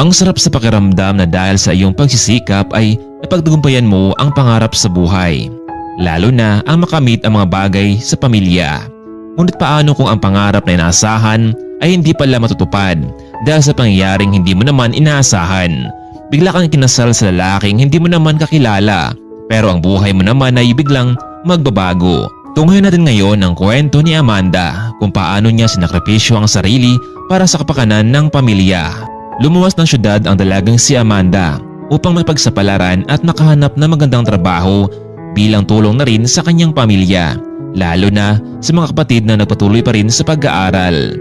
Ang sarap sa pakiramdam na dahil sa iyong pagsisikap ay napagtagumpayan mo ang pangarap sa buhay. Lalo na ang makamit ang mga bagay sa pamilya. Ngunit paano kung ang pangarap na inaasahan ay hindi pala matutupad dahil sa pangyayaring hindi mo naman inaasahan? Bigla kang kinasal sa lalaking hindi mo naman kakilala pero ang buhay mo naman ay biglang magbabago. Tunghayan natin ngayon ang kwento ni Amanda kung paano niya sinakripisyo ang sarili para sa kapakanan ng pamilya. Lumuwas ng syudad ang dalagang si Amanda upang mapagsapalaran at makahanap ng magandang trabaho bilang tulong na rin sa kanyang pamilya, lalo na sa mga kapatid na nagpatuloy pa rin sa pag-aaral.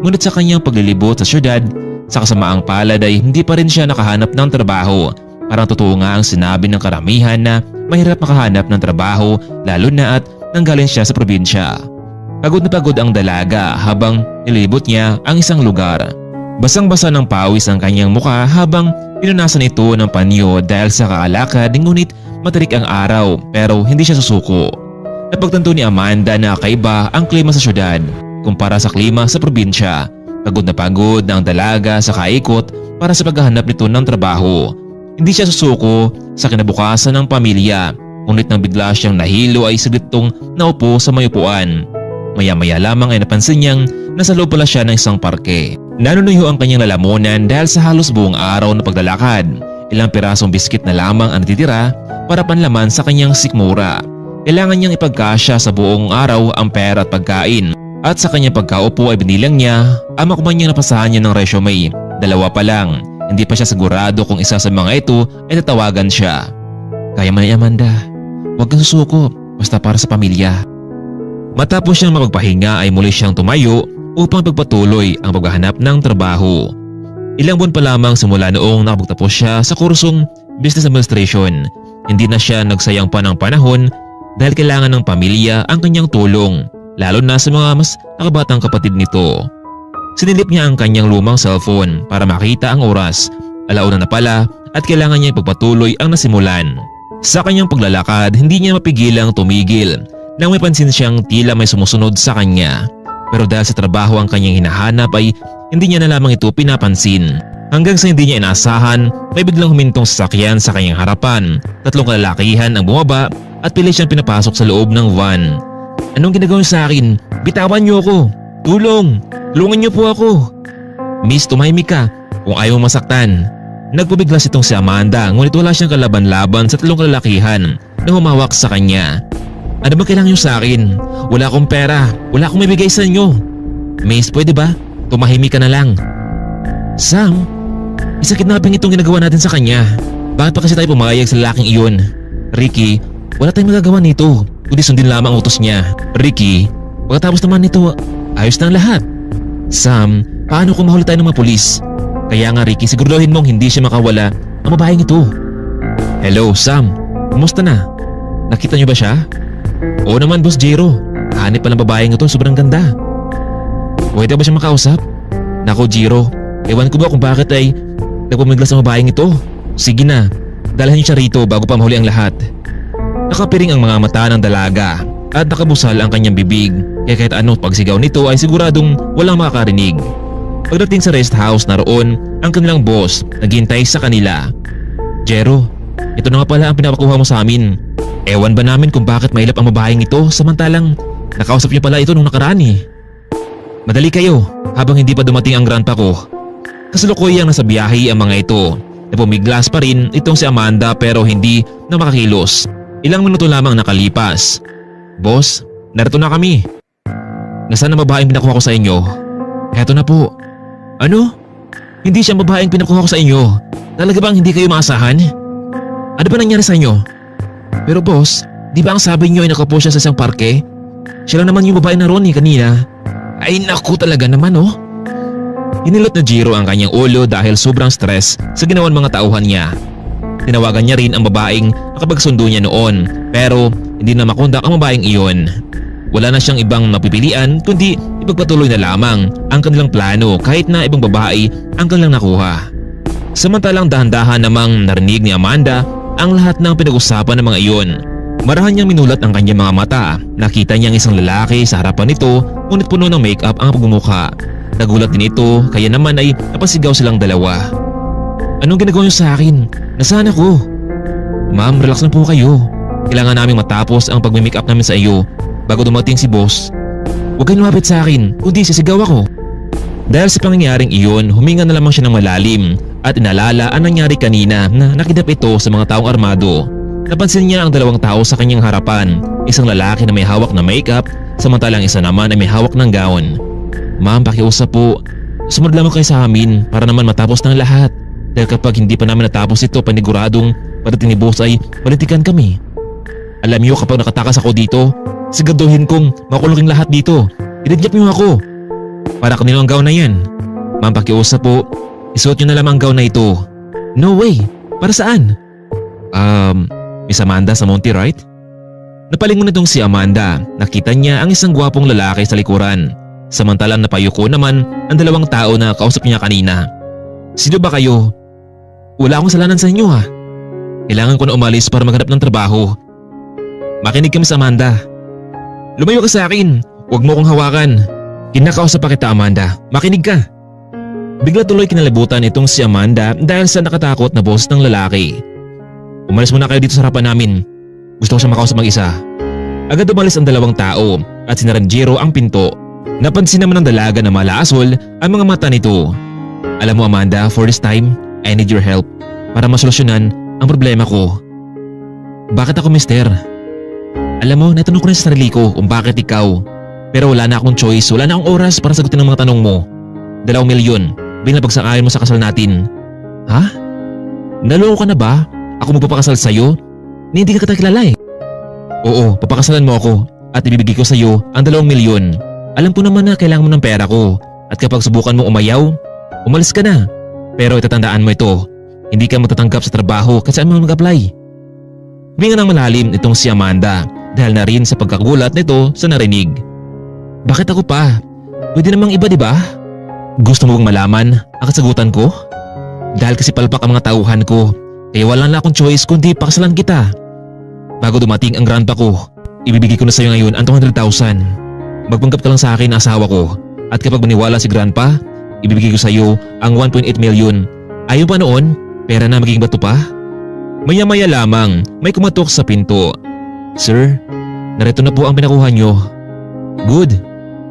Ngunit sa kanyang paglilibot sa syudad, sa kasamaang palad ay hindi pa rin siya nakahanap ng trabaho. Parang totoo nga ang sinabi ng karamihan na mahirap makahanap ng trabaho lalo na at nanggaling siya sa probinsya. Pagod na pagod ang dalaga habang nilibot niya ang isang lugar. Basang-basa ng pawis ang kanyang mukha habang pinunasan ito ng panyo dahil sa kaalakad, ngunit matarik ang araw pero hindi siya susuko. Napagtanto ni Amanda na kakaiba ang klima sa syudad kumpara sa klima sa probinsya. Pagod na pagod ang dalaga sa kaikot para sa paghahanap nito ng trabaho. Hindi siya susuko sa kinabukasan ng pamilya, ngunit nang bigla siyang nahilo ay saglit itong naupo sa may upuan. Maya-maya lamang ay napansin niyang nasa loob pala siya ng isang parke. Nanunuyo ang kanyang lalamunan dahil sa halos buong araw na paglalakad. Ilang pirasong biskit na lamang ang natitira para panlaman sa kanyang sikmura. Kailangan niyang ipagkasya sa buong araw ang pera at pagkain. At sa kanyang pagkaupo ay binilang niya ang makuman niyang napasahan niya ng resume. 2 pa lang. Hindi pa siya sigurado kung isa sa mga ito ay tatawagan siya. Kaya man ni Amanda, huwag kang susuko basta para sa pamilya. Matapos siyang mapagpahinga ay muli siyang tumayo upang pagpatuloy ang paghahanap ng trabaho. Ilang buwan pa lamang simula noong nakapagtapos siya sa kursong Business Administration. Hindi na siya nagsayang pa ng panahon dahil kailangan ng pamilya ang kanyang tulong, lalo na sa mga mas nakabatang kapatid nito. Sinilip niya ang kanyang lumang cellphone para makita ang oras. 1:00 na pala at kailangan niya ipagpatuloy ang nasimulan. Sa kanyang paglalakad, hindi niya mapigilang tumigil nang may pansin siyang tila may sumusunod sa kanya. Pero dahil sa trabaho ang kanyang hinahanap ay hindi niya na lamang ito pinapansin. Hanggang sa hindi niya inaasahan, may biglang humintong sasakyan sa kanyang harapan. 3 kalalakihan ang bumaba at pilit siyang pinapasok sa loob ng van. Anong ginagawa niyo sa akin? Bitawan niyo ako! Tulong! Tulungan niyo po ako! Miss, tumahimik ka kung ayaw masaktan. Nagpabiglas itong si Amanda, ngunit wala siyang kalaban-laban sa 3 kalalakihan na humawak sa kanya. Ano ba kailangan niyo sa akin? Wala akong pera. Wala akong mabigay sa inyo. Miss, pwede ba? Tumahimik ka na lang. Sam, isa kidnapping itong ginagawa natin sa kanya. Bakit pa kasi tayo pumayag sa lalaking iyon? Ricky, wala tayong magagawa nito kundi sundin lamang ang utos niya. Ricky, pagkatapos naman nito, ayos na ang lahat. Sam, paano kung mahuli tayo ng mga pulis? Kaya nga Ricky, siguraduhin mong hindi siya makawala ang babaeng ito. Hello Sam, kumusta na? Nakita niyo ba siya? Oo naman Boss Jero, hanip pa ng babaeng ito, sobrang ganda. Pwede ba siya makausap? Nako Jero, ewan ko ba kung bakit ay nagpumiglas ang babaeng ito. Sige na, dalhin niyo siya rito bago pa mahuli ang lahat. Nakapiring ang mga mata ng dalaga at nakabusal ang kanyang bibig, kaya kahit anong pagsigaw nito ay siguradong walang makakarinig. Pagdating sa rest house, naroon ang kanilang boss naghihintay sa kanila. Jero, ito na nga pala ang pinapakuha mo sa amin. Ewan ba namin kung bakit mailap ang babaeng ito samantalang nakausap niyo pala ito nung nakaraan eh. Madali kayo habang hindi pa dumating ang grandpa ko. Kasalukuyang nasa biyahe ang mga ito. Napumiglas pa rin itong si Amanda pero hindi na makakilos. Ilang minuto lamang nakalipas. Boss, narito na kami. Nasaan ang babaeng pinakuha ko sa inyo? Eto na po. Ano? Hindi siya babaeng pinakuha ko sa inyo. Talaga bang hindi kayo maasahan? Ano ba nangyari sa inyo? Pero boss, di ba ang sabi niyo ay nakapo siya sa isang parke? Siya lang naman yung babae na Ronnie kanina. Ay naku talaga naman oh. Hinilot na Jiro ang kanyang ulo dahil sobrang stress sa ginawan mga tauhan niya. Tinawagan niya rin ang babaeng nakapagsundo niya noon pero hindi na makondak ang babaeng iyon. Wala na siyang ibang mapipilian kundi ipagpatuloy na lamang ang kanilang plano kahit na ibang babae ang kanilang nakuha. Samantalang dahan-dahan namang narinig ni Amanda ang lahat ng pinag-usapan ng mga iyon. Marahan niyang minulat ang kanyang mga mata. Nakita niyang isang lalaki sa harapan nito ngunit puno ng make-up ang pagmumukha. Nagulat din ito kaya naman ay napasigaw silang dalawa. Anong ginagawa niyo sa akin? Nasaan ako? Ma'am, relax na po kayo. Kailangan naming matapos ang pagme-make up namin sa iyo bago dumating si boss. Huwag kayong lumapit sa akin, kundi sisigaw ako. Dahil sa pangyayaring iyon, huminga na lamang siya ng malalim at inalala ang nangyari kanina na nakidap ito sa mga taong armado. Napansin niya ang dalawang tao sa kanyang harapan, isang lalaki na may hawak na makeup samantalang isa naman ay may hawak ng gown. Ma'am, pakiusap po. Sumunod lamang kayo sa amin para naman matapos ng lahat. Dahil kapag hindi pa namin natapos ito, paniguradong pagdating ni boss ay balitikan kami. Alam niyo, kapag nakatakas ako dito, siguraduhin kong makulong lahat dito. Idadjap niyo ako. Para kanino ang gown na yan? Ma'am, pakiusap po. Isuot niyo na lamang ang gown na ito. No way! Para saan? Miss Amanda sa Monty, right? Napalingon itong si Amanda. Nakita niya ang isang gwapong lalaki sa likuran. Samantalang napayuko naman ang dalawang tao na kausap niya kanina. Sino ba kayo? Wala akong salanan sa inyo ha. Kailangan ko na umalis para maghanap ng trabaho. Makinig ka, Miss Amanda. Lumayo ka sa akin. Huwag mo akong hawakan. Kinakausap pa kita, Amanda. Makinig ka. Bigla tuloy kinalibutan itong si Amanda dahil sa nakatakot na boses ng lalaki. Umalis muna kayo dito sa harapan namin. Gusto ko siya makausap mag-isa. Agad umalis ang dalawang tao at sinarang Jiro ang pinto. Napansin naman ng dalaga na malaasol ang mga mata nito. Alam mo, Amanda, for this time, I need your help para masolusyonan ang problema ko. Bakit ako, mister? Alam mo, natanong ko rin sa sarili ko kung bakit ikaw. Pero wala na akong choice, wala na akong oras para sagutin ang mga tanong mo. 2 milyon, bilang pagsakayan mo sa kasal natin. Ha? Naloko ka na ba? Ako magpapakasal sa'yo? Hindi ka kita kilala eh. Oo, papakasalan mo ako at ibibigay ko sa'yo ang 2 milyon. Alam ko naman na kailangan mo ng pera ko at kapag subukan mo umayaw, umalis ka na. Pero itatandaan mo ito, hindi ka matatanggap sa trabaho kasi saan mo mag-apply. Huminga ng malalim itong si Amanda dahil na rin sa pagkagulat nito sa narinig. Bakit ako pa? Pwede namang iba, di ba? Gusto mo bang malaman ang kasagutan ko? Dahil kasi palpak ang mga tauhan ko, kaya wala na akong choice kundi pakasalan kita. Bago dumating ang grandpa ko, ibibigay ko na sa iyo ngayon ang 200,000. Magpanggap ka lang sa akin na asawa ko at kapag maniwala si grandpa, ibibigay ko sa iyo ang 1.8 million. Ayaw pa noon, pera na magiging bato pa? Maya-maya lamang may kumatok sa pinto. Sir, narito na po ang pinakuha nyo. Good,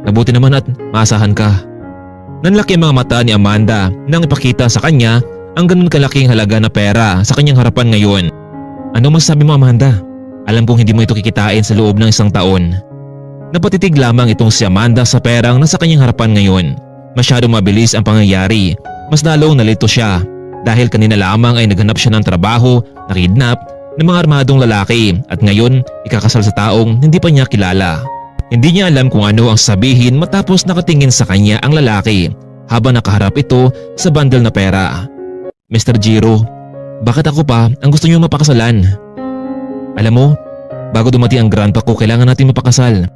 mabuti naman at maasahan ka. Nanlaki ang mga mata ni Amanda nang ipakita sa kanya ang ganun kalaking halaga na pera sa kanyang harapan ngayon. Ano masasabi mo, Amanda? Alam kong hindi mo ito kikitain sa loob ng 1 taon. Napatitig lamang itong si Amanda sa perang nasa kanyang harapan ngayon. Masyadong mabilis ang pangyayari. Mas lalong nalito siya dahil kanina lamang ay naghanap siya ng trabaho, nakidnap ng mga armadong lalaki at ngayon ikakasal sa taong hindi pa niya kilala. Hindi niya alam kung ano ang sabihin matapos nakatingin sa kanya ang lalaki habang nakaharap ito sa bundle na pera. Mr. Jiro, bakit ako pa ang gusto niyo mapakasalan? Alam mo, bago dumating ang grandpa ko kailangan natin mapakasal.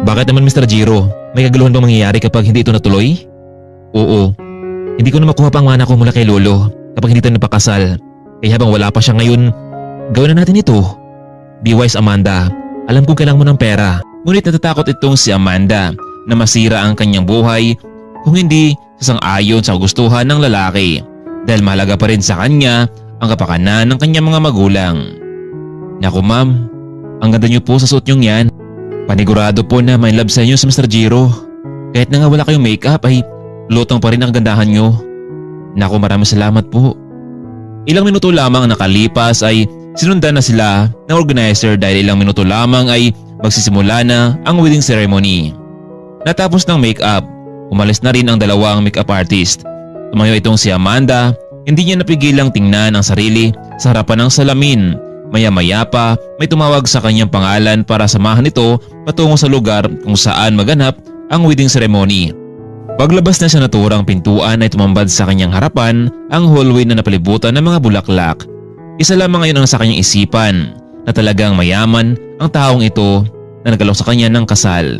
Bakit naman, Mr. Jiro? May kaguluhan bang mangyayari kapag hindi ito natuloy? Oo, hindi ko na makuha pa ang mana ko mula kay Lolo kapag hindi tayo napakasal. Kaya habang wala pa siya ngayon, gawin na natin ito. Be wise, Amanda. Alam kong kailangan mo ng pera. Ngunit natatakot itong si Amanda na masira ang kanyang buhay kung hindi sasang-ayon sa gustuhan ng lalaki. Dahil mahalaga pa rin sa kanya ang kapakanan ng kanyang mga magulang. Naku ma'am, ang ganda niyo po sa suot niyong yan. Panigurado po na may love sa inyo si Mr. Jiro. Kahit na nga wala kayong makeup ay lutong pa rin ang gandahan niyo. Naku, maraming salamat po. Ilang minuto lamang nakalipas ay sinundan na sila ng organizer dahil ilang minuto lamang ay magsisimula na ang wedding ceremony. Natapos ng makeup, umalis na rin ang dalawang makeup artist. Tumayo itong si Amanda, hindi niya napigilang tingnan ang sarili sa harapan ng salamin. Maya-maya pa may tumawag sa kanyang pangalan para samahan ito patungo sa lugar kung saan maganap ang wedding ceremony. Paglabas na sa naturang pintuan ay tumambad sa kanyang harapan ang hallway na napalibutan ng mga bulaklak. Isa lamang ngayon ang sa kanyang isipan na talagang mayaman ang taong ito na nag-alok sa kanya ng kasal.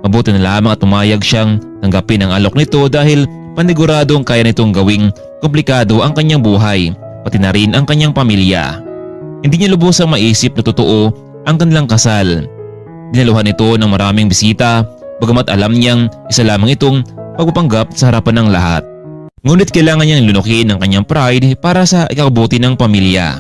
Mabuti na lamang at pumayag siyang tanggapin ang alok nito dahil paniguradong kaya nitong gawing komplikado ang kanyang buhay, pati na rin ang kanyang pamilya. Hindi niya lubusang maisip na totoo ang kanilang kasal. Dinaluhan ito ng maraming bisita, bagamat alam niyang isa lamang itong pagpapanggap sa harapan ng lahat. Ngunit kailangan niyang lunukin ang kanyang pride para sa ikabubuti ng pamilya.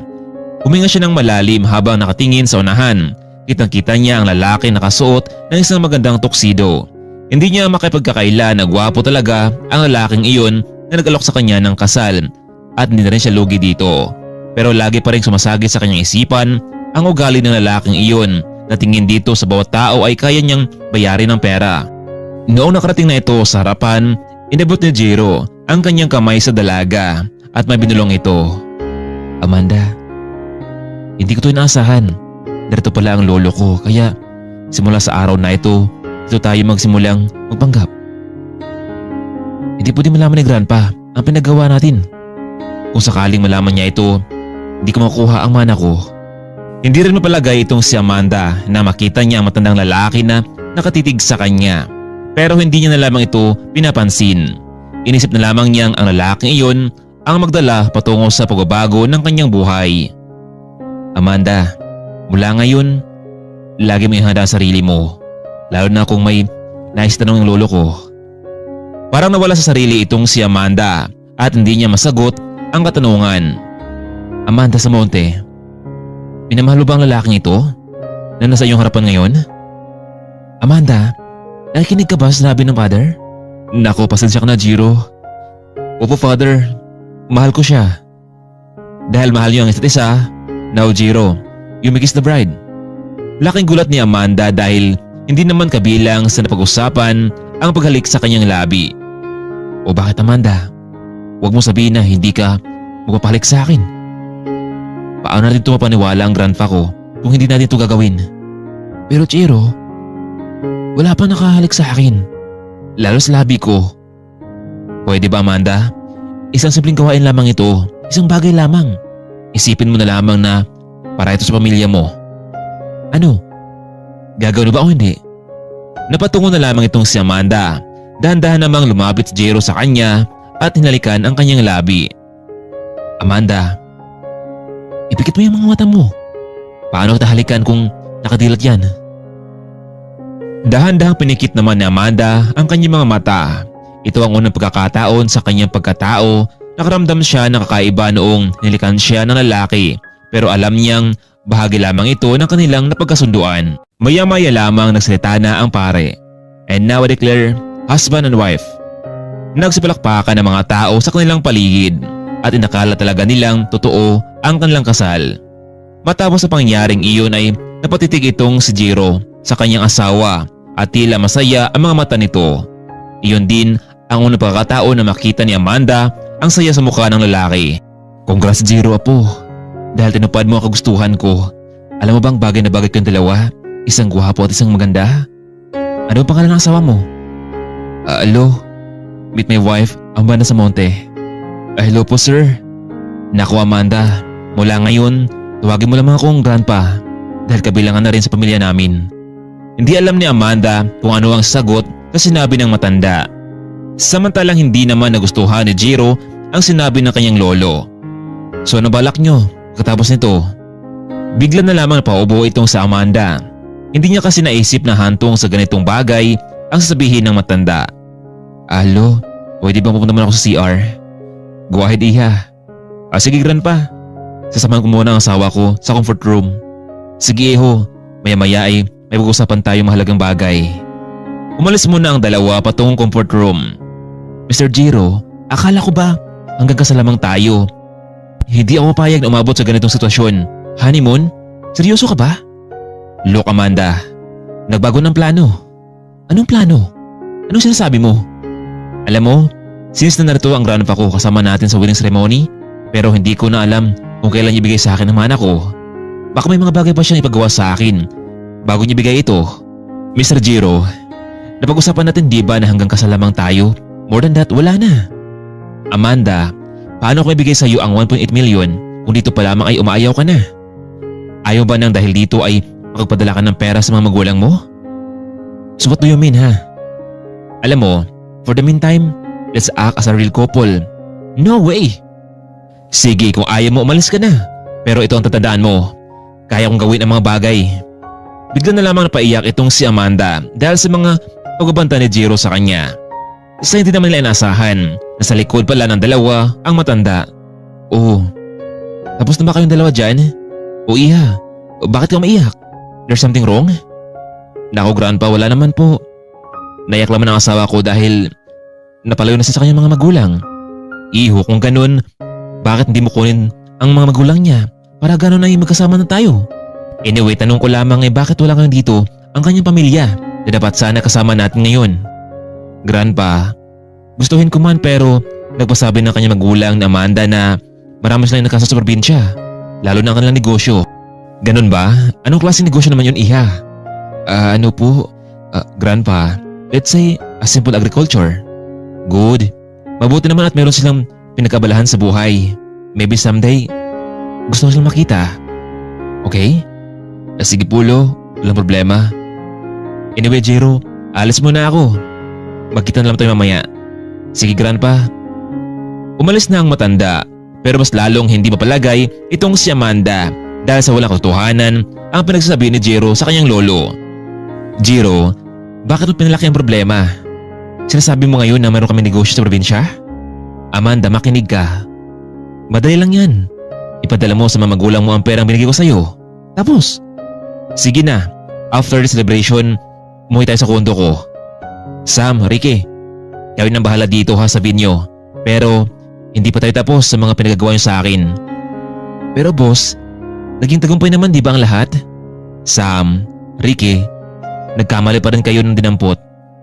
Huminga siya ng malalim habang nakatingin sa unahan. Kitang-kita niya ang lalaki nakasuot ng isang magandang tuxedo. Hindi niya makipagkakaila na gwapo talaga ang lalaking iyon na nag-alok sa kanya ng kasal at hindi na rin siya lugi dito. Pero lagi pa rin sumasagi sa kanyang isipan ang ugali ng lalaking iyon na tingin dito sa bawat tao ay kaya niyang bayarin ng pera. Noong nakarating na ito sa harapan, inabot ni Jiro ang kanyang kamay sa dalaga at may binulong ito. Amanda, hindi ko ito inaasahan. Narito pala ang lolo ko kaya simula sa araw na ito tayo magsimulang magpanggap. Hindi pwede malaman ni Grandpa ang pinagawa natin. Kung sakaling malaman niya ito, hindi ko makuha ang mana ko. Hindi rin mapalagay itong si Amanda na makita niya ang matandang lalaki na nakatitig sa kanya. Pero hindi niya na lamang ito pinapansin. Inisip na lamang niyang ang lalaking iyon ang magdala patungo sa pagbabago ng kanyang buhay. Amanda, mula ngayon, lagi mo ihanda ang sarili mo. Lalo na kung may nais tanong ng lolo ko. Parang nawala sa sarili itong si Amanda at hindi niya masagot ang katanungan. Amanda Samonte, minamahal mo ba ang lalaking ito na nasa iyong harapan ngayon? Amanda, nakikinig ka ba sa sinabi ng father? Nako, pasensya ka na, Jiro. Opo, father. Mahal ko siya. Dahil mahal niyo ang isa't isa, now Jiro, you may kiss the bride. Laking gulat ni Amanda dahil hindi naman kabilang sa napag-usapan ang paghalik sa kanyang labi. O bakit, Amanda? Huwag mo sabihin na hindi ka magpapahalik sa akin. Paano natin ito mapaniwala ang grandpa ko kung hindi natin ito gagawin? Pero Jiro, wala pa nakahalik sa akin. Lalo sa labi ko. Pwede ba, Amanda? Isang simpleng gawain lamang ito. Isang bagay lamang. Isipin mo na lamang na para ito sa pamilya mo. Ano? Gagawin ba o hindi? Napatungo na lamang itong si Amanda. Dahan-dahan namang lumapit si Jiro sa kanya at hinalikan ang kanyang labi. Amanda, ipikit mo yung mga mata mo. Paano kita halikan kung nakadilat yan? Dahan-dahang pinikit naman ni Amanda ang kanyang mga mata. Ito ang unang pagkakataon sa kanyang pagkatao. Nakaramdam siya ng kakaiba noong nilikan siya ng lalaki. Pero alam niyang bahagi lamang ito ng kanilang napagkasunduan. Maya-maya lamang nagsalita na ang pare. And now I declare, husband and wife. Nagsipalakpakan ng mga tao sa kanilang paligid at inakala talaga nilang totoo ang kanilang kasal. Matapos sa pangyaring iyon ay napatitig itong si Jiro sa kanyang asawa at tila masaya ang mga mata nito. Iyon din ang unang pagkakataon na makita ni Amanda ang saya sa mukha ng lalaki. Congrats, Jiro, apo. Dahil tinupad mo ang kagustuhan ko. Alam mo bang bagay na bagay kayong dalawa? Isang gwapo at isang maganda. Ano ang pangalan ng asawa mo? Hello. Meet my wife, Amanda Samonte. Hello po, sir. Naku, Amanda. Mula ngayon, tawagin mo lamang akong grandpa dahil kabilangan na rin sa pamilya namin. Hindi alam ni Amanda kung ano ang sagot sa sinabi ng matanda. Samantalang hindi naman nagustuhan ni Jiro ang sinabi ng kanyang lolo. So ano balak nyo pagkatapos nito? Bigla na lamang napaubo itong sa Amanda. Hindi niya kasi naisip na hantong sa ganitong bagay ang sasabihin ng matanda. Alo, pwede bang pupunta muna ako sa CR? Go ahead, iha. Sige, grandpa. Sasamahan ko muna ang asawa ko sa comfort room. Sige, iho. Maya-maya ay may pag-usapan tayong mahalagang bagay. Umalis muna ang dalawa patungong comfort room. Mr. Jiro, akala ko ba hanggang kasal lamang tayo? Hindi ako mapayag na umabot sa ganitong sitwasyon. Honeymoon? Seryoso ka ba? Look, Amanda, nagbago ng plano. Anong plano? Anong sinasabi mo? Alam mo, since na narito ang grandpa ko kasama natin sa wedding ceremony, pero hindi ko na alam kung kailan niya ibigay sa akin ang mana ko. Baka may mga bagay pa siyang ipagawa sa akin bago niya ibigay ito. Mr. Jiro, napag-usapan natin di ba na hanggang kasal lamang tayo? More than that, wala na. Amanda, paano ko ibigay sa iyo ang 1.8 million kung dito pa lamang ay umaayaw ka na? Ayaw ba nang dahil dito ay makagpadala ka ng pera sa mga magulang mo? So what do you mean, ha? Alam mo, for the meantime, let's act as a real couple. No way! Sige, kung ayaw mo, umalis ka na. Pero ito ang tatandaan mo. Kaya kong gawin ang mga bagay. Bigla na lamang napaiyak itong si Amanda dahil sa mga pagbabanta ni Jiro sa kanya. Sa hindi naman nila inasahan, nasa likod pala ng dalawa ang matanda. Oh, tapos na ba kayong dalawa dyan? O iha, bakit ka maiyak? There's something wrong? Naku grandpa, wala naman po. Naiyak naman ang asawa ko dahil napalayo na siya sa kanyang mga magulang. Iho, kung ganun, bakit hindi mo kunin ang mga magulang niya para ganun ay magkasama na tayo? Anyway, tanong ko lamang bakit wala kang dito ang kanyang pamilya na dapat sana kasama natin ngayon? Grandpa, gustuhin ko man pero nagpasabi ng kanyang magulang na Amanda na marami silang nakasa sa probinsya, lalo na ang kanilang negosyo. Ganun ba? Anong klaseng negosyo naman yun, iha? Ano po? Grandpa, let's say a simple agriculture. Good. Mabuti naman at meron silang pinagkabalahan sa buhay. Maybe someday, gusto ko silang makita. Okay? Sige Pulo, walang problema. Anyway Jiro, alis muna ako. Magkita na lang tayo mamaya. Sige Grandpa. Umalis na ang matanda, pero mas lalong hindi mapalagay itong si Amanda dahil sa walang katotohanan ang pinagsasabi ni Jiro sa kanyang lolo. Jiro, bakit mo pinalaki ang problema? Sinasabi mo ngayon na mayroon kami negosyo sa probinsya? Amanda, makinig ka. Madali lang yan. Ipadala mo sa mga magulang mo ang perang binigay ko sa'yo. Tapos, sige na. After the celebration, umuwi tayo sa kondo ko. Sam, Ricky, kayo nang bahala dito ha, sabihin nyo. Pero, hindi pa tayo tapos sa mga pinagagawa nyo sa akin. Pero boss, naging tagumpay naman di ba ang lahat? Sam, Ricky, nagkamali pa rin kayo ng dinampot.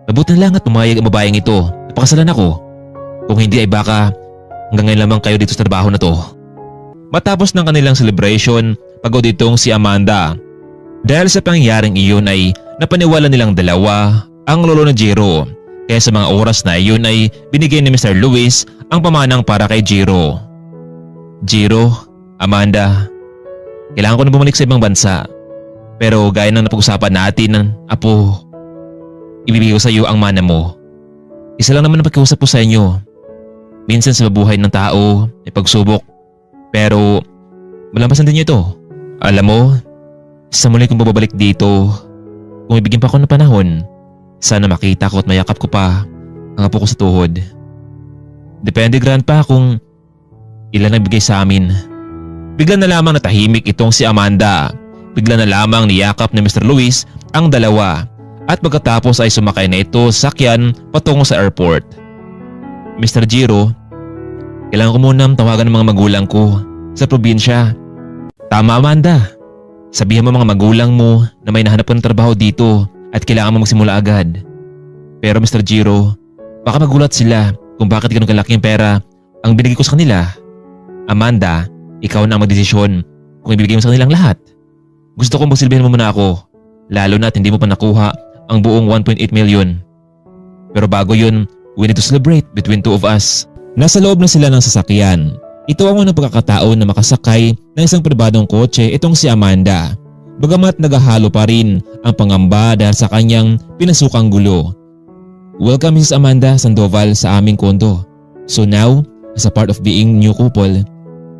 Mabuti na lang at pumayag ang babaeng ito. Napakasalan ako. Kung hindi ay baka hanggang ngayon lamang kayo dito sa trabaho na to. Matapos ng kanilang celebration, pagod itong si Amanda. Dahil sa pangyayaring iyon ay napaniwala nilang dalawa ang lolo ni Jiro. Kaya sa mga oras na iyon ay binigay ni Mr. Luis ang pamanang para kay Jiro. Jiro, Amanda, kailangan ko na bumalik sa ibang bansa. Pero gaya ng napag-usapan natin, apo, ibibigay ko sa iyo ang mana mo. Isa lang naman ang pagkausap ko sa inyo. Minsan sa buhay ng tao may pagsubok. Pero malampasan din niyo ito. Alam mo, sa muli kong babalik dito, kung ibigyan pa ako ng panahon, sana makita ko at mayakap ko pa ang apo ko sa tuhod. Depende Grandpa kung ilan nagbigay sa amin. Bigla na lamang natahimik itong si Amanda. Bigla na lamang niyakap ni Mr. Luis ang dalawa at pagkatapos ay sumakay na ito sa sakyan patungo sa airport. Mr. Jiro, kailangan ko munang tawagan ng mga magulang ko sa probinsya. Tama Amanda, sabihan mo mga magulang mo na may nahanap ng trabaho dito at kailangan mo magsimula agad. Pero Mr. Jiro, baka magulat sila kung bakit ganun kalaki ang pera ang binigay ko sa kanila. Amanda, ikaw na ang magdesisyon kung ibibigay mo sa kanilang lahat. Gusto kong magsilbihan mo muna ako, lalo na at hindi mo pa nakuha ang buong 1.8 million. Pero bago yun, we need to celebrate between two of us. Nasa loob na sila ng sasakyan. Ito ang unang pagkakataon na makasakay ng isang pribadong kotse itong si Amanda. Bagamat naghahalo pa rin ang pangamba dahil sa kanyang pinasukang gulo. Welcome Mrs. Amanda Sandoval sa aming kondo. So now, as a part of being new couple,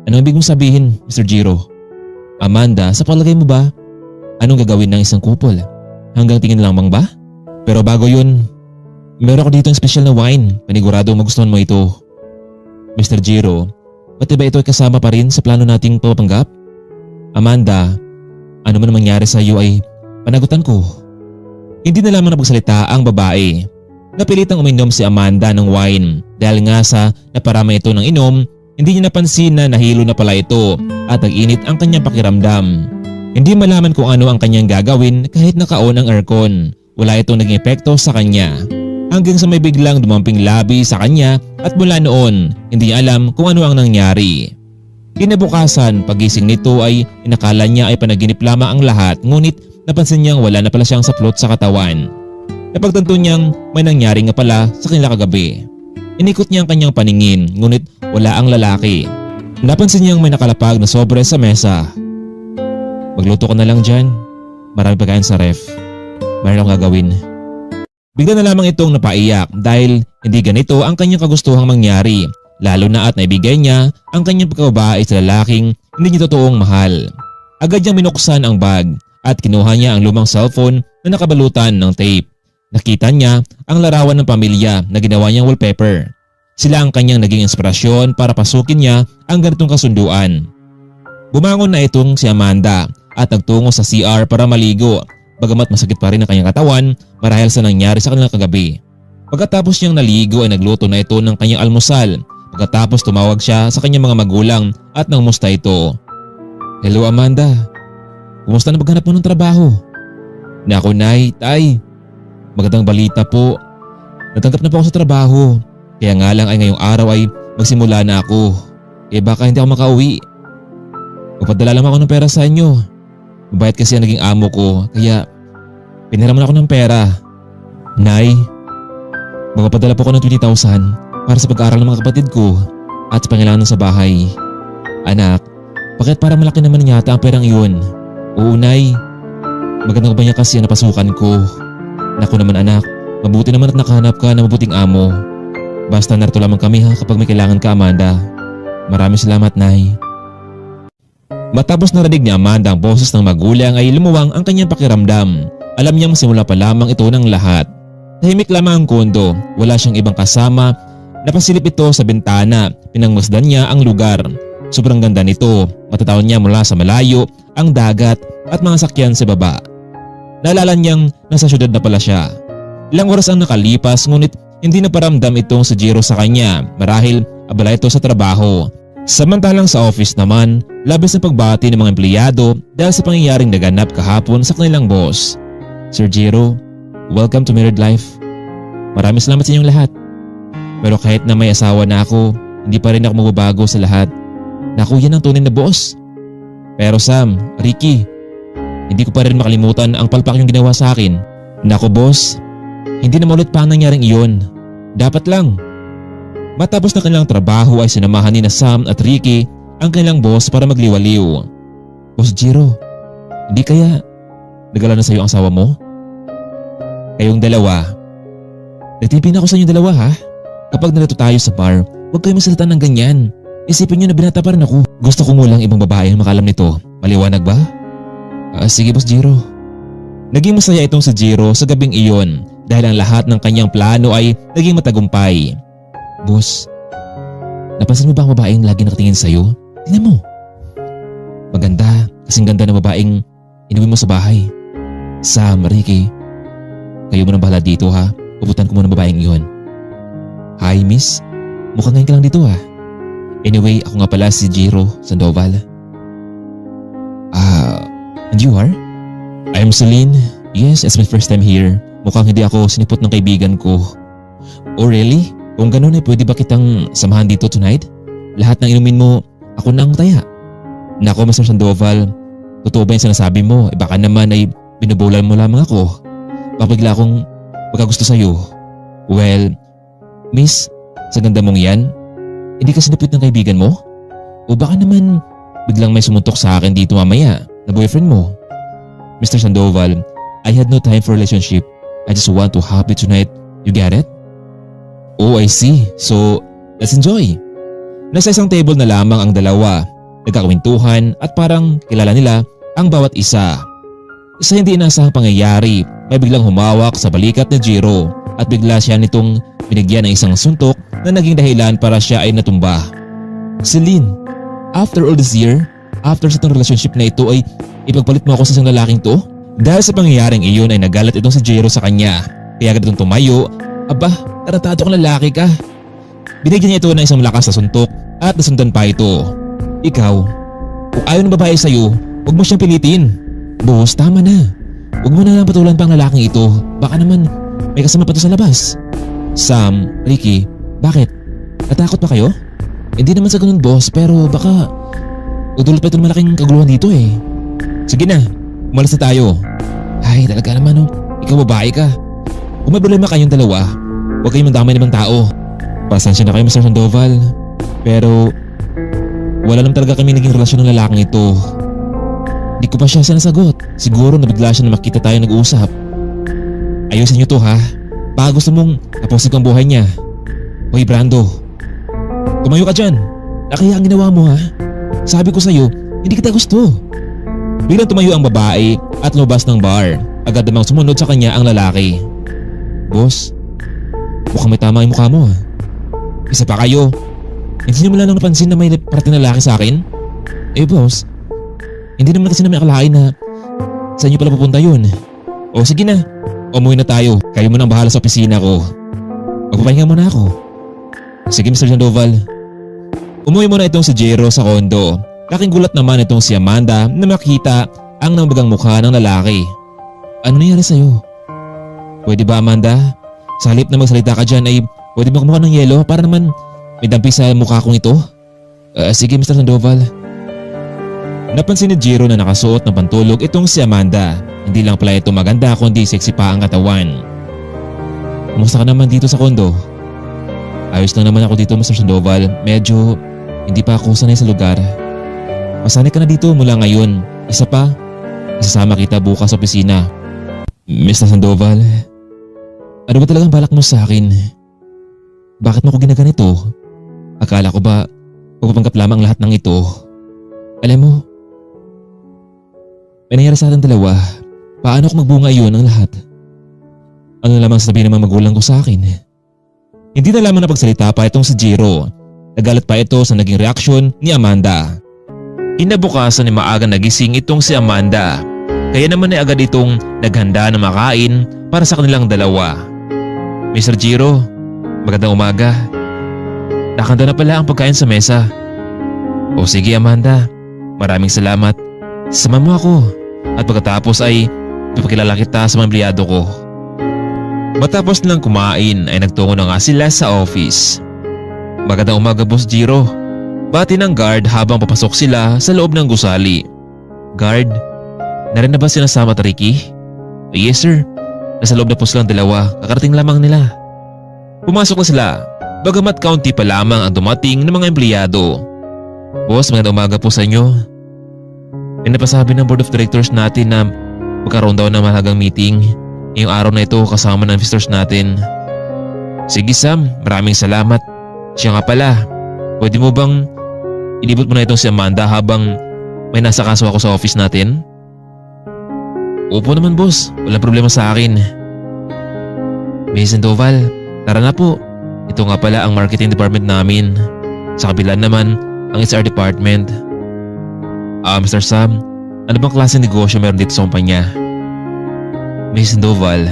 anong ibig mong sabihin, Mr. Jiro? Amanda, sa palagay mo ba, anong gagawin ng isang couple? Hanggang tingin lamang ba? Pero bago yun, meron ko dito ang special na wine. Panigurado magustuhan mo ito. Mr. Jiro, pati ba ito ay kasama pa rin sa plano nating papanggap? Amanda, ano man mangyari sa iyo ay panagutan ko. Hindi na lamang napagsalita ang babae. Napilitang uminom si Amanda ng wine dahil nga sa naparama ito ng inom, hindi niya napansin na nahilo na pala ito at nag-init ang kanyang pakiramdam. Hindi malaman kung ano ang kanyang gagawin kahit naka-on ang aircon. Wala itong naging epekto sa kanya. Hanggang sa may biglang dumamping labi sa kanya at mula noon, hindi niya alam kung ano ang nangyari. Kinabukasan, pagising nito ay inakala niya ay panaginip lamang ang lahat ngunit napansin niyang wala na pala siyang saplot sa katawan. Napagtanto niyang may nangyari nga pala sa kanila kagabi. Inikot niya ang kanyang paningin ngunit wala ang lalaki. Napansin niyang may nakalapag na sobre sa mesa. Magluto ka na lang dyan. Marami pagkain sa ref. Mayroon akong gagawin. Bigla na lamang itong napaiyak dahil hindi ganito ang kanyang kagustuhang mangyari. Lalo na at naibigay niya ang kanyang pagkababae sa lalaking hindi niya totoong mahal. Agad niyang binuksan ang bag at kinuha niya ang lumang cellphone na nakabalutan ng tape. Nakita niya ang larawan ng pamilya na ginawa niyang wallpaper. Sila ang kanyang naging inspirasyon para pasukin niya ang ganitong kasunduan. Bumangon na itong si Amanda at nagtungo sa CR para maligo, bagamat masakit pa rin ang kanyang katawan marahil sa nangyari sa kanilang kagabi. Pagkatapos niyang naligo ay nagluto na ito ng kanyang almusal. Pagkatapos tumawag siya sa kanyang mga magulang at nangumusta ito. "Hello Amanda, kumusta na paghanap mo ng trabaho?" "Naku Nay, Tay, magandang balita po. Natanggap na po ako sa trabaho. Kaya nga lang ay ngayong araw ay magsimula na ako. Baka hindi ako makauwi. Magpadala lang ako ng pera sa inyo. Mabait kasi ang naging amo ko kaya piniram na ako ng pera. Nay, magpapadala po ako ng 20,000 para sa pag-aaral ng mga kapatid ko at sa pangailangan sa bahay. Anak, bakit parang malaki naman yata ang perang iyon?" "Oo Nay, magandang ba niya kasi ang napasukan ko. Naku naman anak, mabuti naman at nakahanap ka ng mabuting amo. Basta narito lamang kami ha kapag may kailangan ka Amanda. Maraming salamat Nay." Matapos narinig ni Amanda ang boses ng magulang ay lumuwang ang kanyang pakiramdam. Alam niyang simula pa lamang ito ng lahat. Tahimik lamang ang kondo, wala siyang ibang kasama. Napasilip ito sa bintana, pinangmasdan niya ang lugar. Sobrang ganda nito, matatawag niya mula sa malayo ang dagat at mga sakyan sa baba. Naalala niyang nasa syudad na pala siya. Ilang oras ang nakalipas ngunit hindi naparamdam itong si Jiro sa kanya marahil abala ito sa trabaho. Samantalang sa office naman, labis na pagbati ng mga empleyado dahil sa pangyayaring naganap kahapon sa kanilang boss. "Sir Jiro, welcome to Married Life. Maraming salamat sa inyong lahat. Pero kahit na may asawa na ako, hindi pa rin ako magbabago sa lahat. Naku, yan ang tunay na boss. Pero Sam, Ricky, hindi ko pa rin makalimutan ang palpak yung ginawa sa akin. Naku boss, hindi na maulit pa ang nangyaring iyon. Dapat lang." Matapos na kanilang trabaho ay sinamahan ni na Sam at Ricky ang kanilang boss para magliwaliw. "Boss Jiro, hindi kaya nagala na sa iyo ang asawa mo? Kayong dalawa. Nagtipin ako sa inyong dalawa ha. Kapag narito tayo sa bar, huwag kayo masalita ng ganyan. Isipin niyo na binata pa rin ako. Gusto ko mulang ibang babae ang makalam nito. Maliwanag ba?" Sige Boss Jiro." Naging masaya itong si Jiro sa gabing iyon dahil ang lahat ng kanyang plano ay naging matagumpay. "Boss, napansin mo ba ang babaeng lagi nakatingin sa'yo? Tingnan mo. Maganda, kasing ganda ng babaeng inuwi mo sa bahay. Sam, Ricky, kayo mo nang bahala dito ha. Puputan ko muna ang babaeng iyon." "Hi miss, mukhang ngayon ka lang dito ha. Anyway, ako nga pala si Jiro Sandoval." And you are?" "I'm Celine. Yes, it's my first time here. Mukhang hindi ako sinipot ng kaibigan ko." "Oh really? Kung ganun ay pwede ba kitang samahan dito tonight? Lahat ng inumin mo, ako na ang taya." "Nako Mr. Sandoval, totoo ba yung sinasabi mo? Baka naman ay binubulan mo lamang ako. Baka bigla akong magkagusto sa'yo." "Well, miss, sa ganda mong yan, hindi ka sinipit ng kaibigan mo? O baka naman biglang may sumuntok sa akin dito mamaya na boyfriend mo?" "Mr. Sandoval, I had no time for relationship. I just want to happy tonight. You get it?" "Oh, I see. So, let's enjoy." Nasa isang table na lamang ang dalawa. Nagkakwentuhan at parang kilala nila ang bawat isa. Sa hindi inaasahang pangyayari, may biglang humawak sa balikat ni Jiro at bigla siya nitong binigyan ng isang suntok na naging dahilan para siya ay natumba. "Celine, after all this year, after sa itong relationship na ito ay ipagpalit mo ako sa isang lalaking to?" Dahil sa pangyayaring iyon ay nagalit itong si Jiro sa kanya. Kaya agad itong tumayo. "Aba, taratado kang lalaki ka." Binigyan niya ito ng isang malakas na suntok at nasundan pa ito. "Ikaw, kung ayaw ng babae sa'yo, huwag mo siyang pilitin. Boss, tama na. Huwag mo na lang patulan pa ang lalaking ito. Baka naman may kasama pa ito sa labas." "Sam, Ricky, bakit? Natakot pa kayo?" "Hindi naman sa ganun boss, pero baka udulot pa ito ng malaking kaguluhan dito eh." "Sige na, umalis na tayo." "Ay talaga naman oh, ikaw babae ka. Kung may problema kayong dalawa, huwag kayong mandamay ng ibang tao." "Pasensya na kayo Mr. Sandoval, pero wala naman talaga kami naging relasyon ng lalaking ito. Di ko pa siya sinasagot. Siguro nabigla siya na makita tayo nag-uusap." "Ayusin niyo to ha. Baka gusto mong tapusin ko ang buhay niya." "Hoy Brando, tumayo ka dyan. Nakaya ang ginawa mo ha. Sabi ko sa'yo, hindi kita gusto." Biglang tumayo ang babae at lumabas ng bar. Agad namang sumunod sa kanya ang lalaki. Boss, mukhang may tama yung mukha mo ah. Isa pa kayo. Hindi naman lang napansin na may parating na lalaki sa akin? Eh boss, hindi naman kasi namin akalain na sa inyo pala pupunta yun. O sige na, umuwi na tayo. Kayo mo nang bahala sa opisina ko. Magpapahinga muna ako. Sige Mr. Sandoval. Umuwi muna itong si Jero sa kondo. Laking gulat naman itong si Amanda na makita ang namagang mukha ng lalaki. Ano nangyari sa'yo? Pwede ba Amanda? Sa halip na magsalita ka dyan ay pwede ba kumuha ng yelo para naman may dampi sa mukha kong ito? Sige Mr. Sandoval. Napansin ni Jero na nakasuot ng pantulog itong si Amanda. Hindi lang pala ito maganda kundi sexy pa ang katawan. Kumusta ka naman dito sa kondo? Ayos lang naman ako dito Mr. Sandoval. Medyo hindi pa ako sanay sa lugar. Masanay ka na dito mula ngayon. Isa pa, isasama kita bukas sa opisina. Mr. Sandoval, ano ba talagang balak mo sa akin? Bakit mo ako ginaganito? Akala ko ba pupanggap lamang lahat ng ito? Alam mo, may nangyari sa ating dalawa. Paano kung magbunga iyon ang lahat? Ano lamang sasabihin ng mga magulang ko sa akin? Hindi na lamang napagsalita pa itong si Jero. Nagalit pa ito sa naging reaksyon ni Amanda. Kinabukasan ni maagang nagising itong si Amanda. Kaya naman ay agad itong naghanda na makain para sa kanilang dalawa. Mr. Jero, magandang umaga. Nakahanda na pala ang pagkain sa mesa. O sige Amanda, maraming salamat. Sama mo ako at pagkatapos ay ipakilala kita sa mga empleyado ko. Matapos nilang kumain ay nagtungo na nga sila sa office. Magandang umaga Boss Jero. Bati ng guard habang papasok sila sa loob ng gusali. Guard, narin na ba sila Sam at Ricky? Yes sir, nasa loob na po silang dalawa, kakarating lamang nila. Pumasok na sila, bagamat kaunti pa lamang ang dumating ng mga empleyado. Boss, magandang umaga po sa inyo. May napasabi ng board of directors natin na magkaroon daw ng mahalagang meeting ngayong araw na ito kasama ng visitors natin. Sige Sam, maraming salamat. Siya nga pala, pwede mo bang ilibot mo na itong si Amanda habang may nasa kaso ako sa office natin? Opo naman boss, walang problema sa akin. Miss Sandoval, tara na po. Ito nga pala ang marketing department namin. Sa kabila naman ang HR department. Mr. Sam, ano bang klase negosyo meron dito sa kumpanya? Miss Sandoval,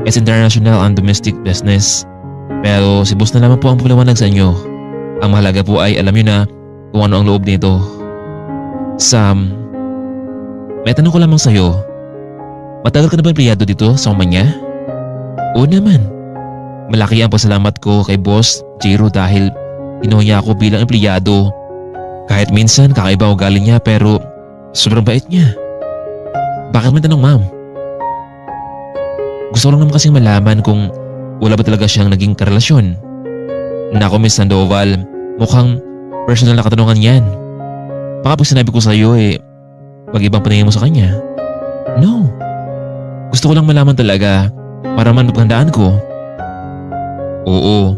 it's international and domestic business. Pero si boss na naman po ang paliwanag sa inyo. Ang mahalaga po ay alam nyo na kung ano ang loob nito. Sam, may tanong ko lamang sa'yo. Matagal ka na ba empleyado dito sa kumpanya? Oo naman. Malaki ang pasalamat ko kay Boss Jero dahil kinuha niya ako bilang empleyado. Kahit minsan kakaiba ugali niya pero sobrang bait niya. Bakit may tanong ma'am? Gusto ko lang naman kasing malaman kung wala ba talaga siyang naging karelasyon. Nako Miss Sandoval, mukhang personal na katanungan yan. Baka pag sinabi ko sa iyo pag ibang paningin mo sa kanya. No. Gusto ko lang malaman talaga para man mapaghandaan ko. Oo,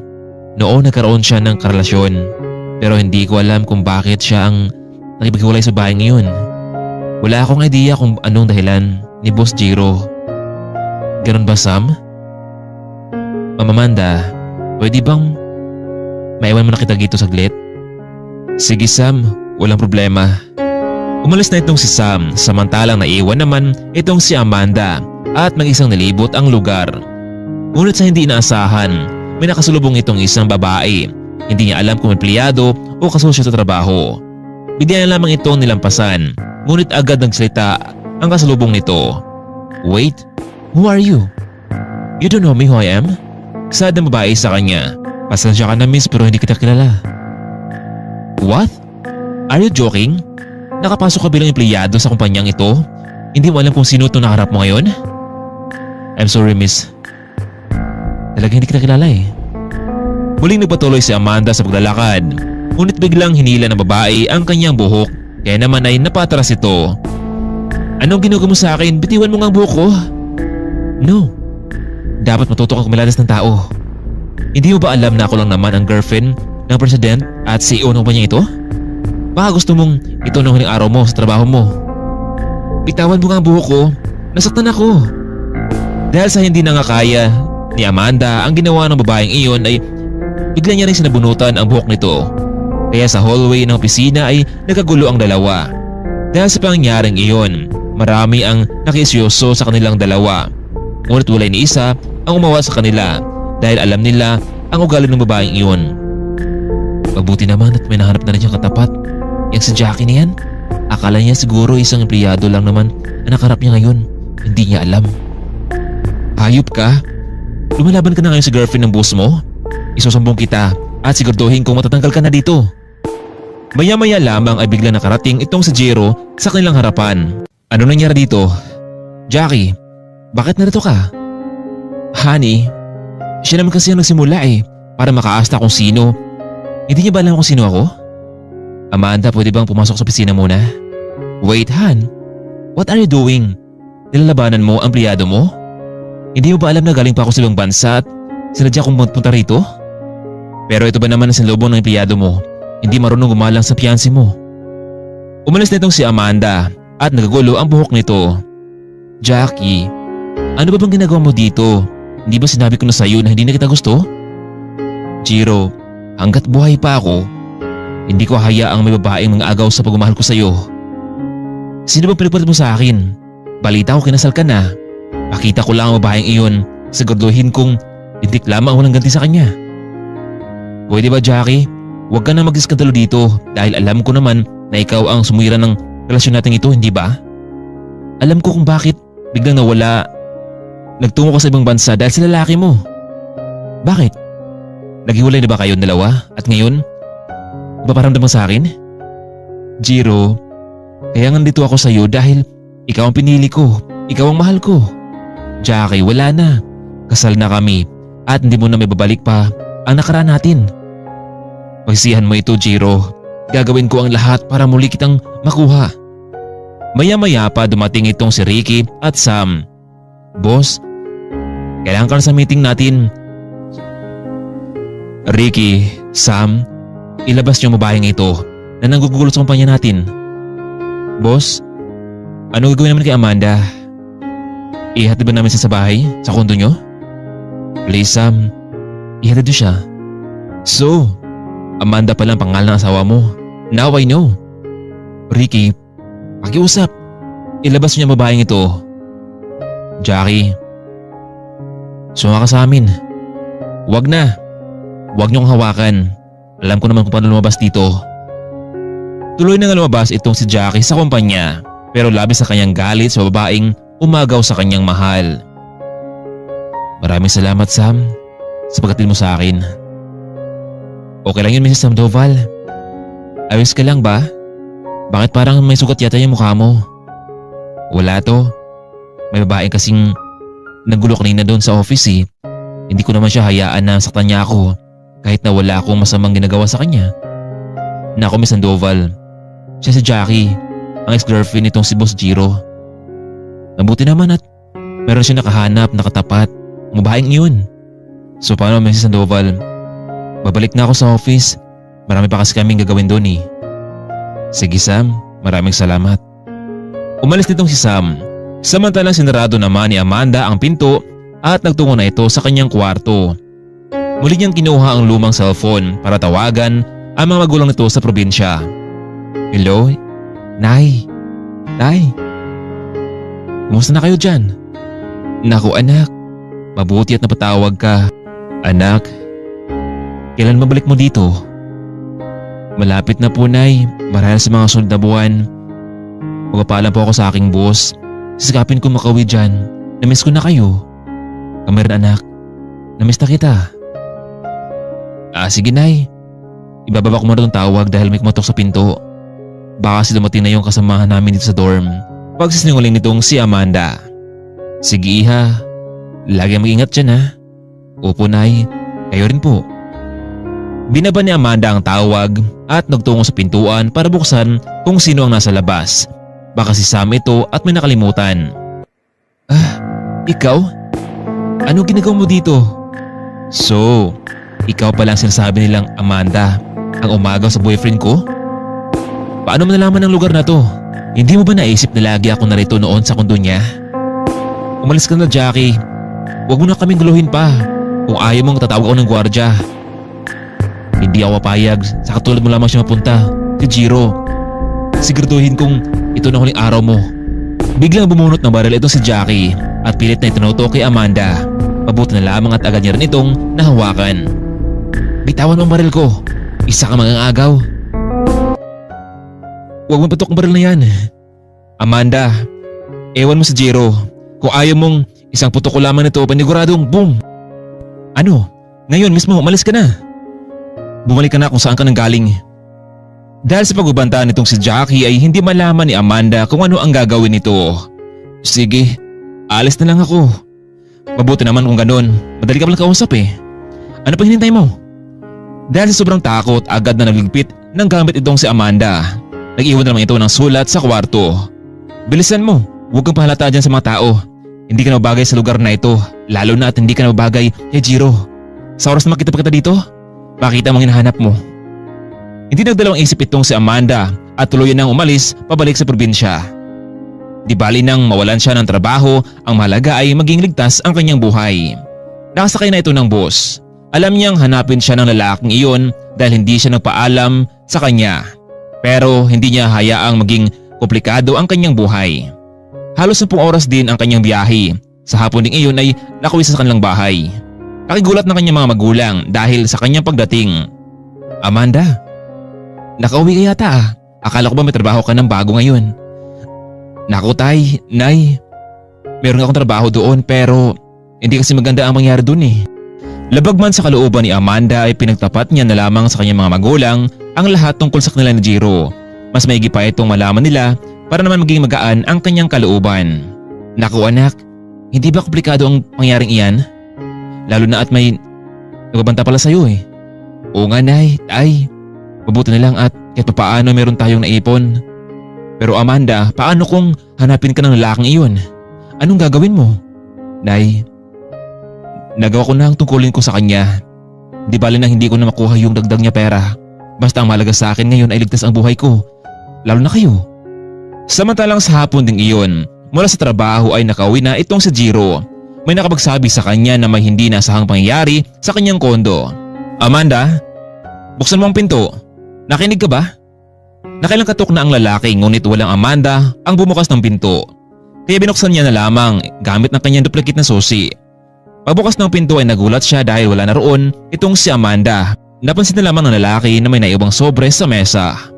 noon nagkaroon siya ng karelasyon pero hindi ko alam kung bakit siya ang nakipaghiwalay sa bahay ngayon. Wala akong idea kung anong dahilan ni Boss Jero. Ganun ba Sam? Ma'am Amanda, pwede bang maiwan mo na kita dito saglit? Sige Sam, walang problema. Umalis na itong si Sam samantalang naiwan naman itong si Amanda at mag-isang nilibot ang lugar. Ngunit sa hindi inaasahan, may nakasulubong itong isang babae. Hindi niya alam kung empleyado o kasosyo sa trabaho. Bigyan na lamang itong nilampasan, ngunit agad nagsalita ang kasulubong nito. Wait, who are you? You don't know me who I am? Sad ang babae sa kanya. Pasensya ka na miss pero hindi kita kilala. What? Are you joking? Nakapasok ka bilang empleyado sa kumpanyang ito? Hindi mo alam kung sino itong nakaharap mo ngayon? I'm sorry miss. Talaga hindi kita kilala Muling nagpatuloy si Amanda sa paglalakad. Ngunit biglang hinila ng babae ang kanyang buhok. Kaya naman ay napatras ito. Anong ginagawa mo sa akin? Bitiwan mo nga ang buhok ko. No. Dapat matuto kang kumilalas ng tao. Hindi mo ba alam na ako lang naman ang girlfriend ng president at CEO ng kumpanya ito? Baka gusto mong ito ng huling araw mo sa trabaho mo. Bitawan mo nga ang buhok ko. Nasaktan ako. Dahil sa hindi na nga kaya ni Amanda ang ginawa ng babaeng iyon ay bigla niya rin sinabunutan ang buhok nito. Kaya sa hallway ng opisina ay nagkagulo ang dalawa. Dahil sa pangyayaring iyon, marami ang nakiisyoso sa kanilang dalawa. Ngunit wala ni isa ang umawa sa kanila dahil alam nila ang ugali ng babaeng iyon. Mabuti naman at may nahanap na rin siyang katapat. Yang si Jackie na yan, akala niya siguro isang empleyado lang naman na nakarap niya ngayon. Hindi niya alam. Hayop ka? Lumalaban ka na ngayon sa girlfriend ng boss mo? Isusumbong kita at siguraduhin kung matatanggal ka na dito. Maya-maya lamang ay bigla nakarating itong si Jiro sa kanilang harapan. Ano nangyari dito? Jackie, bakit narito ka? Honey, siya naman kasi ang nagsimula para makaasta kung sino. Hindi niya ba alam kung sino ako? Amanda, pwede bang pumasok sa opisina muna? Wait, Han. What are you doing? Nilalabanan mo ang empleyado mo? Hindi mo ba alam na galing pa ako sa ibang bansa at sinadya kong magpunta rito? Pero ito ba naman ang sinlobo ng empleyado mo? Hindi marunong gumalang sa fiancé mo. Umalis na itong si Amanda at nagagulo ang buhok nito. Jackie, ano ba bang ginagawa mo dito? Hindi ba sinabi ko na sa'yo na hindi na kita gusto? Jiro, hanggat buhay pa ako, hindi ko hayaang may babaeng mga agaw sa pagmamahal ko sa'yo. Sino ba pinapalit mo sa akin? Balita ko kinasal ka na. Makita ko lang ang babaeng iyon, siguraduhin kong hindi lamang walang ganti sa kanya. Pwede ba, Jackie? Huwag ka na mag-iskandalo dito dahil alam ko naman na ikaw ang sumira ng relasyon natin ito, hindi ba? Alam ko kung bakit biglang nawala. Nagtungo ka sa ibang bansa dahil sa lalaki mo. Bakit? Naghiwalay na ba kayong dalawa at ngayon? Paparamdam mo sa akin? Jiro, kaya nandito ako sa iyo dahil ikaw ang pinili ko. Ikaw ang mahal ko. Jackie, wala na. Kasal na kami at hindi mo na may babalik pa ang nakaraan natin. Pagsisihan mo ito, Jiro. Gagawin ko ang lahat para muli kitang makuha. Maya-maya pa dumating itong si Ricky at Sam. Boss, kailangan ka na sa meeting natin. Ricky, Sam, ilabas niyo ang babaeng ito na nanggugulo sa kumpanya natin. Boss, ano gagawin naman kay Amanda? Ihatid ba namin siya sa bahay? Sa kondo niyo? Please, Sam, ihatid niyo siya. So, Amanda palang pangalan ng asawa mo. Now I know. Ricky, pakiusap. Ilabas niyo ang babaeng ito. Jackie, sumama ka sa amin. Huwag na. Huwag niyong hawakan. Alam ko naman kung paano lumabas dito. Tuloy na nga lumabas itong si Jackie sa kumpanya, pero labis sa kanyang galit sa babaeng umagaw sa kanyang mahal. Maraming salamat, Sam, sa pagkatil mo sa akin. Okay lang yun, Mrs. Sandoval. Ayos ka lang ba? Bakit parang may sugat yata yung mukha mo? Wala to. May babae kasing nagulo kanina doon sa office Hindi ko naman siya hayaan na saktan niya ako kahit na wala akong masamang ginagawa sa kanya. Naku, Miss Sandoval. Siya si Jackie, ang ex-girlfriend nitong si Boss Jiro. Mabuti naman at meron siya nakahanap, nakatapat. Ang babaeng yun. So paano, Mrs. Sandoval? Babalik na ako sa office. Marami pa kasi kaming gagawin doon Sige, Sam. Maraming salamat. Umalis nitong si Sam. Samantalang sinarado naman ni Amanda ang pinto at nagtungo na ito sa kanyang kwarto. Muli niyang kinuha ang lumang cellphone para tawagan ang mga magulang nito sa probinsya. Hello? Nay? Tay? Kumusta na kayo dyan? Naku anak, mabuti at napatawag ka. Anak, kailan mabalik mo dito? Malapit na po, Nay. Marahil sa mga sunod na buwan. Magpapaalam po ako sa aking boss. Sisikapin ko makauwi dyan. Namiss ko na kayo. Kami rin anak. Namiss na kita. Sige, Nay. Ibababa ko muna itong tawag dahil may kumatok sa pinto. Baka kasi dumating na yung kasamahan namin dito sa dorm. Pagsisinungaling nitong si Amanda. Sige, Iha. Lagi mag-ingat dyan, ha? Opo, Nay. Kayo rin po. Binaba ni Amanda ang tawag at nagtungo sa pintuan para buksan kung sino ang nasa labas. Baka si Sam ito at may nakalimutan. Ikaw? Ano ginagawa mo dito? So, ikaw pala ang sinasabi nilang Amanda, ang umagaw sa boyfriend ko? Paano mo nalaman ang lugar na to? Hindi mo ba naisip na lagi ako narito noon sa kondo niya? Umalis ka na, Jackie. Huwag mo na kaming guluhin pa. Kung ayaw mong tatawag ako ng gwardya. Hindi ako papayag sa katulad mo lamang siya mapunta, si Jiro. Siguraduhin kong ito na huling araw mo. Biglang bumunot ng baril itong si Jackie at pilit na itinutok kay Amanda. Mabuti na lamang at agad niya rin itong nahawakan. Bitawan mo ang baril ko. Isa ka mangangagaw. Huwag mo patok ang baril na yan. Amanda, ewan mo si Jiro. Kung ayaw mong isang putok ko lamang nito, paniguradong boom. Ano? Ngayon mismo umalis ka na. Bumalik ka na kung saan ka nanggaling. Dahil sa pagbabanta nitong si Jackie ay hindi malaman ni Amanda kung ano ang gagawin nito. Sige, alis na lang ako. Mabuti naman kung ganun. Madali ka palang kausap eh. Ano pang hinintay mo? Dahil sa sobrang takot, agad na nagligpit ng gamit itong si Amanda. Nag-iwan naman ito ng sulat sa kwarto. Bilisan mo, huwag kang pahalata dyan sa mga tao. Hindi ka na mabagay sa lugar na ito, lalo na at hindi ka na mabagay kay Jiro. Sa oras na makita pa kita dito, makita mong hinahanap mo. Hindi nagdalawang isip itong si Amanda at tuluyan nang umalis pabalik sa probinsya. Di bali nang mawalan siya ng trabaho, ang mahalaga ay maging ligtas ang kanyang buhay. Nakasakay na ito ng bus. Alam niyang hanapin siya ng lalaking iyon dahil hindi siya nagpaalam sa kanya. Pero hindi niya hayaang maging komplikado ang kanyang buhay. Halos 10 oras din ang kanyang biyahe. Sa hapon ding iyon ay nakauwi sa kanilang bahay. Nakigulat ng kanyang mga magulang dahil sa kanyang pagdating. Amanda, nakauwi ka yata ah. Akala ko ba may trabaho ka ng bago ngayon? Naku tay, nay. Meron akong trabaho doon pero hindi kasi maganda ang mangyari doon eh. Labag man sa kalooban ni Amanda ay pinagtapat niya na lamang sa kanyang mga magulang ang lahat tungkol sa kanila ni Jiro. Mas maigi pa itong malaman nila para naman maging magaan ang kanyang kalooban. Naku anak, hindi ba komplikado ang pangyaring iyan? Lalo na at may nagbabanta pala sa'yo eh. Oo nga nay, tay. Mabuti na lang at kahit paano meron tayong naipon. Pero Amanda, paano kung hanapin ka ng lalaking iyon? Anong gagawin mo? Nay, nagawa ko na ang tungkulin ko sa kanya. Di bali na hindi ko na makuha yung dagdag niya pera. Basta ang malaga sa akin ngayon ay ligtas ang buhay ko. Lalo na kayo. Samantalang sa hapon ding iyon, mula sa trabaho ay nakauwi na itong si Jiro. May nakapagsabi sa kanya na may hindi nasahang pangyayari sa kanyang kondo. Amanda, buksan mo ang pinto. Nakinig ka ba? Nakailang katok na ang lalaki ngunit walang Amanda ang bumukas ng pinto. Kaya binuksan niya na lamang gamit ng kanyang duplicate na susi. Pagbukas ng pinto ay nagulat siya dahil wala na roon itong si Amanda. Napansin na lamang ng lalaki na may naiubang sobre sa mesa.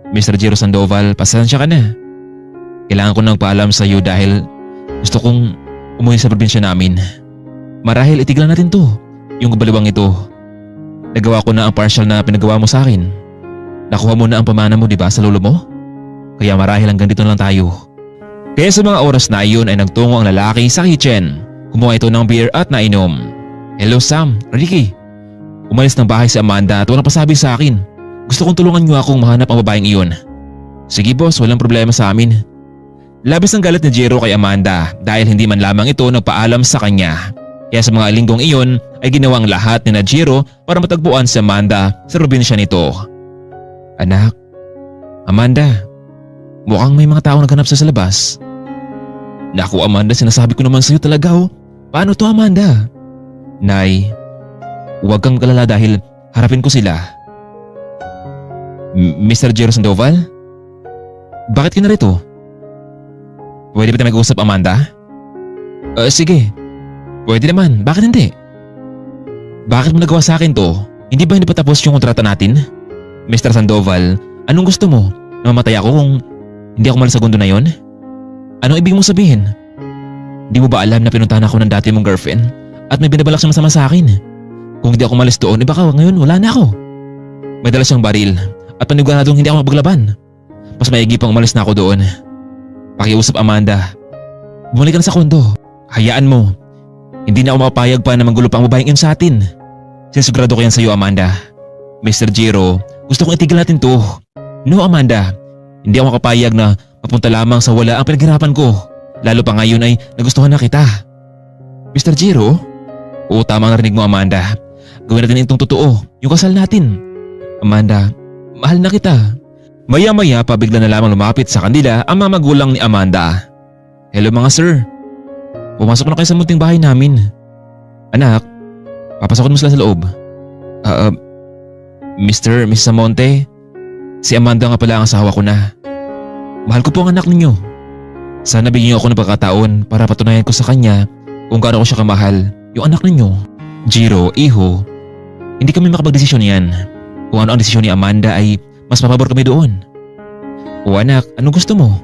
Mr. Jiro Sandoval, pasensya ka na. Kailangan ko nang paalam sa iyo dahil gusto kong umuwi sa probinsya namin. Marahil itiglan natin to, yung kabaliwang ito. Nagawa ko na ang partial na pinagawa mo sa akin. Nakuha mo na ang pamana mo diba sa lolo mo? Kaya marahil hanggang dito na lang tayo. Kaya sa mga oras na iyon ay nagtungo ang lalaki sa kitchen. Kumuha ito ng beer at nainom. Hello Sam, Ricky. Umalis ng bahay si Amanda at walang pasabi sa akin. Gusto kong tulungan niyo akong mahanap ang babaeng iyon. Sige boss, walang problema sa amin. Labis ang galit ni Jiro kay Amanda dahil hindi man lamang ito nagpaalam sa kanya. Kaya sa mga linggong iyon ay ginawang lahat ni Jiro para matagpuan si Amanda sa probinsya nito. Anak, Amanda, mukhang may mga tao naghanap sa labas. Naku Amanda, sinasabi ko naman sa iyo talaga oh. Paano to Amanda? Nay, huwag kang magalala dahil harapin ko sila. Mr. Jiro Sandoval? Bakit ka narito? Pwede ba tayo mag-usap Amanda? Sige. Pwede naman, bakit hindi? Bakit mo nagawa sa akin to? Hindi ba hindi pa tapos yung kontrata natin? Mr. Sandoval, anong gusto mo? Namamatay ako kung hindi ako malas sa gundo na yon? Anong ibig mong sabihin? Di mo ba alam na pinuntahan ako ng dati mong girlfriend at may binabalak siyang masama sa akin? Kung hindi ako malas doon, baka ngayon wala na ako. May dala siyang baril at paniguradong hindi ako magpaglaban. Mas maigi pang umalis na ako doon. Pakiusap Amanda. Bumalik ka na sa kondo. Hayaan mo. Hindi na ako mapapayag pa na manggulo pa ang babaeng yun sa atin. Sinusigurado ko yan sa iyo Amanda. Mr. Jiro, gusto kong itigil natin to. No Amanda, hindi ako makapayag na mapunta lamang sa wala ang pinaghirapan ko. Lalo pa ngayon ay nagustuhan na kita. Mr. Jiro? Oo, tama ang narinig mo Amanda. Gawin natin itong totoo, yung kasal natin. Amanda, mahal na kita. Maya-maya pa bigla na lamang lumapit sa kanila ang mga magulang ni Amanda. Hello mga sir. pumasok na kayo sa munting bahay namin. Anak, papasokin mo sila sa loob. Mr. Mrs. Amonte, si Amanda nga pala ang asawa ko na. Mahal ko po ang anak ninyo. Sana bigyan niyo ako ng pagkataon para patunayan ko sa kanya kung gaano ko siya kamahal, yung anak ninyo. Jiro, iho, hindi kami makapagdesisyon yan. Kung ano ang desisyon ni Amanda ay mas mapabor kami doon. O anak, anong gusto mo?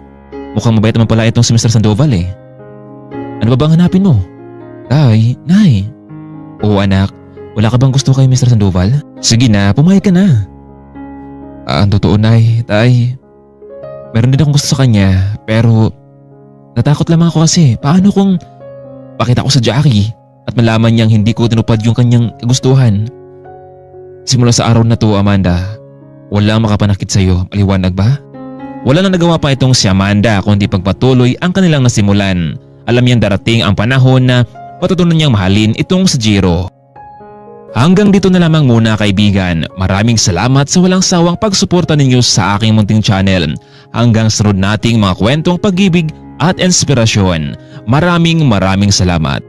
Mukhang mabait naman pala itong si Mr. Sandoval eh. Ano ba bang hanapin mo? Tay, nay. O anak, wala ka bang gusto kay Mr. Sandoval? Sige na, pumayag ka na. Ang totoo nay, tay. Meron din akong gusto sa kanya pero natakot lamang ako kasi paano kung pakita ko sa Jackie at malaman niyang hindi ko tinupad yung kanyang kagustuhan. Simula sa araw na to, Amanda, walang makapanakit sa iyo, maliwanag ba? Wala nang nagawa pa itong si Amanda kundi pagpatuloy ang kanilang nasimulan. Alam niyang darating ang panahon na patutunan niyang mahalin itong si Jiro. Hanggang dito na lamang muna kaibigan. Maraming salamat sa walang sawang pagsuporta ninyo sa aking munting channel. Hanggang sunod nating mga kwentong pag-ibig at inspirasyon. Maraming salamat.